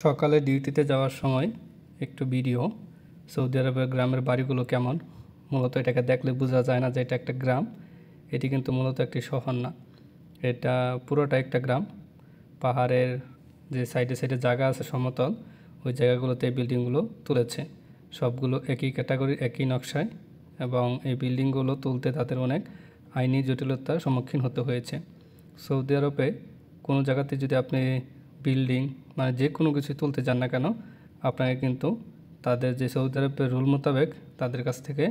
সকালে ডিউটিতে যাওয়ার সময় একটু ভিডিও। সৌদি আরবের গ্রামের বাড়িগুলো কেমন, মূলত এটাকে দেখলে বোঝা যায় না যে এটা একটা গ্রাম। এটি কিন্তু মূলত একটি শহর না, এটা পুরোটা একটা গ্রাম। পাহাড়ের যে সাইডে সাইডে জায়গা আছে সমতল, ওই জায়গাগুলোতে এই বিল্ডিংগুলো তুলেছে। সবগুলো একই ক্যাটাগরি, একই নকশায়, এবং এই বিল্ডিংগুলো তুলতে তাদের অনেক আইনি জটিলতার সম্মুখীন হতে হয়েছে। সৌদি আরবে কোনো জায়গাতে যদি আপনি বিল্ডিং মানে যে কোনো কিছু তুলতে যান না কেন, আপনাকে কিন্তু তাদের যে সৌদি আরবের রুল মোতাবেক তাদের কাছ থেকে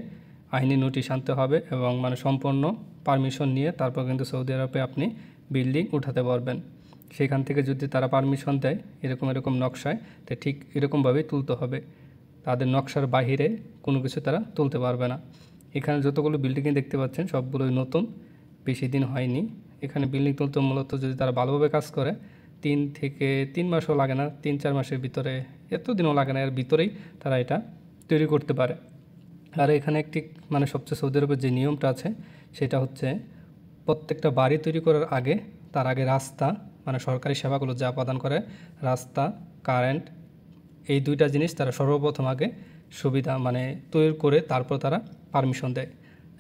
আইনি নোটিশ আনতে হবে, এবং সম্পূর্ণ পারমিশন নিয়ে তারপর কিন্তু সৌদি আরবে আপনি বিল্ডিং উঠাতে পারবেন। সেখান থেকে যদি তারা পারমিশন দেয় এরকম নকশায়, তো ঠিক এরকমভাবেই তুলতে হবে। তাদের নকশার বাহিরে কোনো কিছু তারা তুলতে পারবে না। এখানে যতগুলো বিল্ডিংই দেখতে পাচ্ছেন সবগুলোই নতুন, বেশি দিন হয়নি। এখানে বিল্ডিং তুলতে মূলত যদি তারা ভালোভাবে কাজ করে 3 থেকে 3 মাসও লাগে না, 3-4 মাসের ভিতরে, এত দিনও লাগে না, এর ভিতরেই তারা এটা তৈরি করতে পারে। আর এখানে একটি সবচেয়ে সৌদি আরবের যে নিয়মটা আছে সেটা হচ্ছে প্রত্যেকটা বাড়ি তৈরি করার আগে তার আগে রাস্তা, সরকারি সেবাগুলো যা প্রদান করে, রাস্তা, কারেন্ট, এই দুইটা জিনিস তারা সর্বপ্রথম আগে সুবিধা তৈরি করে তারপর তারা পারমিশন দেয়।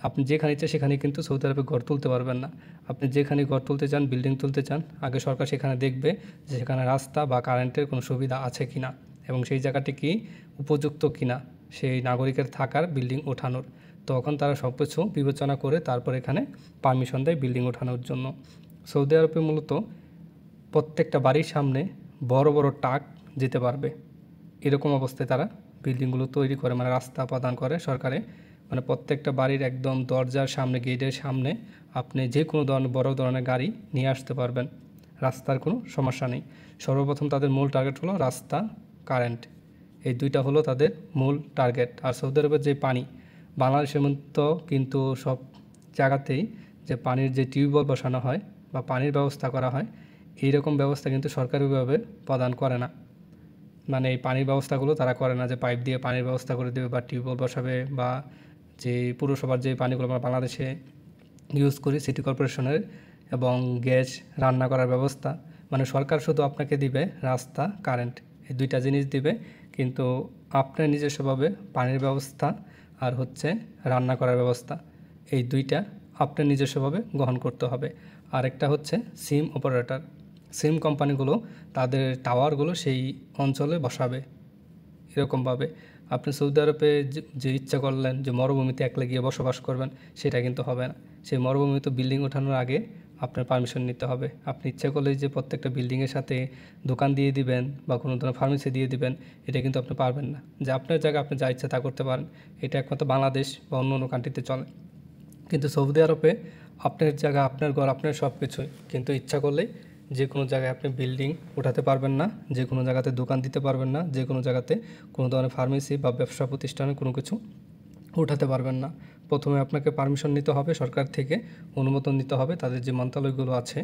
আপনি যেখানে ইচ্ছে সেখানে কিন্তু সৌদি আরবে ঘর তুলতে পারবেন না। আপনি যেখানে ঘর তুলতে চান, বিল্ডিং তুলতে চান, আগে সরকার সেখানে দেখবে যে সেখানে রাস্তা বা কারেন্টের কোনো সুবিধা আছে কিনা, এবং সেই জায়গাটি কি উপযুক্ত কিনা সেই নাগরিকের থাকার, বিল্ডিং ওঠানোর। তখন তারা সব কিছু বিবেচনা করে তারপর এখানে পারমিশন দেয় বিল্ডিং ওঠানোর জন্য। সৌদি আরবে মূলত প্রত্যেকটা বাড়ির সামনে বড় বড় ট্রাক যেতে পারবে, এরকম অবস্থায় তারা বিল্ডিংগুলো তৈরি করে, রাস্তা প্রদান করে সরকারে। প্রত্যেকটা বাড়ির একদম দরজার সামনে, গেটের সামনে আপনি যে কোনো ধরনের বড় ধরনের গাড়ি নিয়ে আসতে পারবেন, রাস্তার কোনো সমস্যা নেই। সর্বপ্রথম তাদের মূল টার্গেট হলো রাস্তা, কারেন্ট, এই দুইটা হলো তাদের মূল টার্গেট। আর সৌদি আরবের যে পানি, বাংলাদেশের মতো কিন্তু সব জায়গাতেই যে পানির যে টিউবওয়েল বসানো হয় বা পানির ব্যবস্থা করা হয়, এই রকম ব্যবস্থা কিন্তু সরকারিভাবে প্রদান করে না। এই পানির ব্যবস্থাগুলো তারা করে না, যে পাইপ দিয়ে পানির ব্যবস্থা করে দেবে বা টিউবওয়েল বসাবে, বা যে পুরসভার যে পানিগুলো আমরা বাংলাদেশে ইউজ করি সিটি কর্পোরেশনের, এবং গ্যাস রান্না করার ব্যবস্থা, সরকার শুধু আপনাকে দিবে রাস্তা, কারেন্ট, এই দুইটা জিনিস দিবে, কিন্তু আপনার নিজস্বভাবে পানির ব্যবস্থা আর হচ্ছে রান্না করার ব্যবস্থা, এই দুইটা আপনার নিজস্বভাবে গ্রহণ করতে হবে। আরেকটা হচ্ছে সিম অপারেটর, সিম কোম্পানিগুলো তাদের টাওয়ারগুলো সেই অঞ্চলে বসাবে। এরকমভাবে আপনি সৌদি আরবে যে ইচ্ছা করলেন যে মরুভূমিতে একলা গিয়ে বসবাস করবেন, সেটা কিন্তু হবে না। সেই মরুভূমিতে বিল্ডিং ওঠানোর আগে আপনার পারমিশন নিতে হবে। আপনি ইচ্ছা করলে যে প্রত্যেকটা বিল্ডিংয়ের সাথে দোকান দিয়ে দিবেন বা কোনো ধরনের ফার্মেসি দিয়ে দিবেন, এটা কিন্তু আপনি পারবেন না। যে আপনার জায়গায় আপনি যা ইচ্ছা তা করতে পারেন, এটা একমাত্র বাংলাদেশ বা অন্য অন্য কান্ট্রিতে চলে। কিন্তু সৌদি আরবে আপনার জায়গা, আপনার ঘর, আপনার সব কিছুই, কিন্তু ইচ্ছা করলেই যে কোনো জায়গায় আপনি বিল্ডিং উঠাতে পারবেন না, যে কোনো জায়গাতে দোকান দিতে পারবেন না, যে কোনো জায়গাতে কোনো ধরনের ফার্মেসি বা ব্যবসা প্রতিষ্ঠানে কোনো কিছু উঠাতে পারবেন না। প্রথমে আপনাকে পারমিশন নিতে হবে সরকার থেকে, অনুমোদন নিতে হবে। তাদের যে মন্ত্রণালয়গুলো আছে,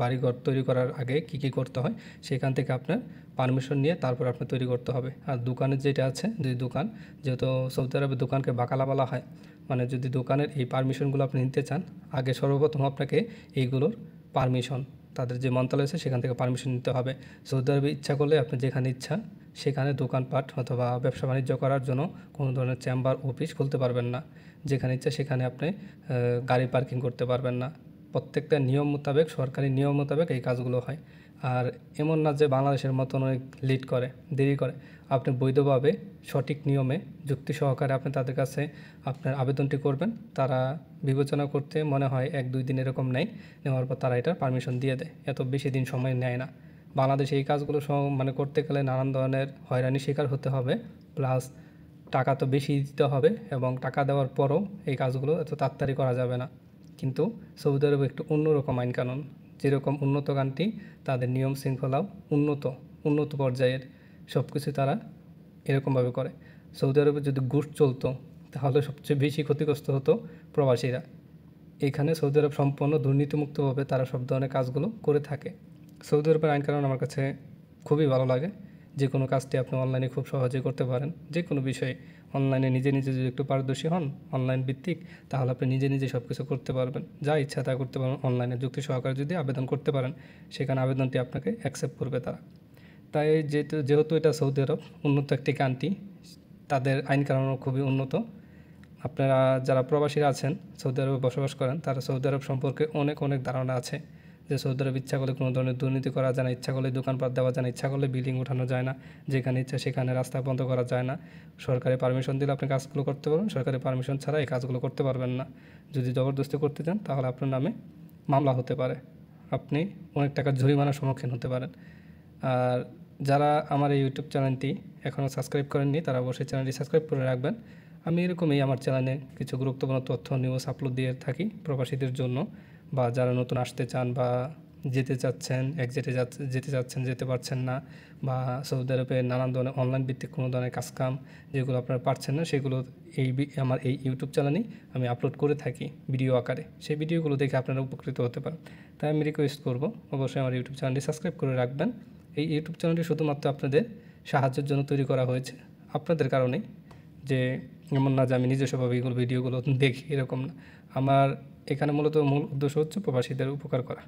বাড়িঘর তৈরি করার আগে কী কী করতে হয় সেখান থেকে আপনার পারমিশন নিয়ে তারপর আপনার তৈরি করতে হবে। আর দোকানের যেটা আছে, যে দোকান, যেহেতু সৌদি আরবে দোকানকে বাকালা বলা হয়, যদি দোকানের এই পারমিশনগুলো আপনি নিতে চান, আগে সর্বপ্রথম আপনাকে এইগুলোর পারমিশন, তাদের যে মন্ত্রণালয় আছে সেখান থেকে পারমিশন নিতে হবে। সৌদি আরবে ইচ্ছা করলে আপনি যেখানে ইচ্ছা সেখানে দোকানপাট অথবা ব্যবসা বাণিজ্য করার জন্য কোনো ধরনের চেম্বার, অফিস খুলতে পারবেন না। যেখানে ইচ্ছা সেখানে আপনি গাড়ি পার্কিং করতে পারবেন না। প্রত্যেকটা নিয়ম মোতাবেক, সরকারি নিয়ম মোতাবেক এই কাজগুলো হয়। আর এমন না যে বাংলাদেশের মতন অনেক লেট করে, দেরি করে। আপনি বৈধভাবে সঠিক নিয়মে যুক্তি সহকারে আপনি তাদের কাছে আপনার আবেদনটি করবেন, তারা বিবেচনা করতে মনে হয় 1-2 দিন এরকম নেয়। নেওয়ার পর তারা এটার পারমিশন দিয়ে দেয়, এত বেশি দিন সময় নেয় না। বাংলাদেশে এই কাজগুলো করতে গেলে নানান ধরনের হয়রানির শিকার হতে হবে, প্লাস টাকা তো বেশি দিতে হবে, এবং টাকা দেওয়ার পরও এই কাজগুলো এত তাড়াতাড়ি করা যাবে না। কিন্তু সৌদি আরবে একটু অন্যরকম আইনকানুন, যেরকম উন্নত কান্ট্রি, তাদের নিয়ম শৃঙ্খলাও উন্নত পর্যায়ের, সব কিছু তারা এরকমভাবে করে। সৌদি আরবে যদি ঘুষ চলতো তাহলে সবচেয়ে বেশি ক্ষতিগ্রস্ত হতো প্রবাসীরা। এখানে সৌদি আরব সম্পূর্ণ দুর্নীতিমুক্তভাবে তারা সব ধরনের কাজগুলো করে থাকে। সৌদি আরবের আইনকানুন আমার কাছে খুবই ভালো লাগে। যে কোনো কাজটি আপনি অনলাইনে খুব সহজেই করতে পারেন, যে কোনো বিষয়ে অনলাইনে নিজে নিজে যদি একটু পারদর্শী হন অনলাইন ভিত্তিক, তাহলে আপনি নিজে নিজে সব কিছু করতে পারবেন, যা ইচ্ছা তা করতে পারবেন। অনলাইনে যুক্তি সহকারে যদি আবেদন করতে পারেন, সেখানে আবেদনটি আপনাকে অ্যাকসেপ্ট করবে তারা। তাই যেহেতু এটা সৌদি আরব উন্নত একটি কান্ট্রি, তাদের আইন কানুনও খুবই উন্নত। আপনারা যারা প্রবাসীরা আছেন, সৌদি আরবে বসবাস করেন, তারা সৌদি আরব সম্পর্কে অনেক ধারণা আছে যে সৌদি আরব ইচ্ছা করলে কোনো ধরনের দুর্নীতি করা যায় না, ইচ্ছা করলে দোকানপাট দেওয়া যায় না, ইচ্ছা করলে বিল্ডিং উঠানো যায় না, যেখানে ইচ্ছা সেখানে রাস্তা বন্ধ করা যায় না। সরকারি পারমিশন দিলে আপনি কাজগুলো করতে পারবেন, সরকারি পারমিশন ছাড়া এই কাজগুলো করতে পারবেন না। যদি জবরদস্তি করতে চান তাহলে আপনার নামে মামলা হতে পারে, আপনি অনেক টাকার জরিমানার সম্মুখীন হতে পারেন। আর যারা আমার এই ইউটিউব চ্যানেলটি এখনও সাবস্ক্রাইব করেননি তারা অবশ্যই চ্যানেলটি সাবস্ক্রাইব করে রাখবেন। আমি এরকমই আমার চ্যানেলে কিছু গুরুত্বপূর্ণ তথ্য নিউজ আপলোড দিয়ে থাকি প্রবাসীদের জন্য, বা যারা নতুন আসতে চান বা যেতে চাচ্ছেন, যেতে চাচ্ছেন যেতে পারছেন না, বা সৌদি আরবে নানান ধরনের অনলাইন ভিত্তিক কোনো ধরনের কাজকাম যেগুলো আপনারা পারছেন না, সেগুলো আমার এই ইউটিউব চ্যানেলেই আমি আপলোড করে থাকি ভিডিও আকারে। সেই ভিডিওগুলো দেখে আপনারা উপকৃত হতে পারেন। তাই আমি রিকোয়েস্ট করব অবশ্যই আমার ইউটিউব চ্যানেলটি সাবস্ক্রাইব করে রাখবেন। এই ইউটিউব চ্যানেলটি শুধুমাত্র আপনাদের সাহায্যের জন্য তৈরি করা হয়েছে, আপনাদের কারণেই। যে এমন না যে আমি নিজস্বভাবে এগুলো ভিডিওগুলো দেখি, এরকম না। আমার এখানে মূল উদ্দেশ্য হচ্ছে প্রবাসীদের উপকার করা।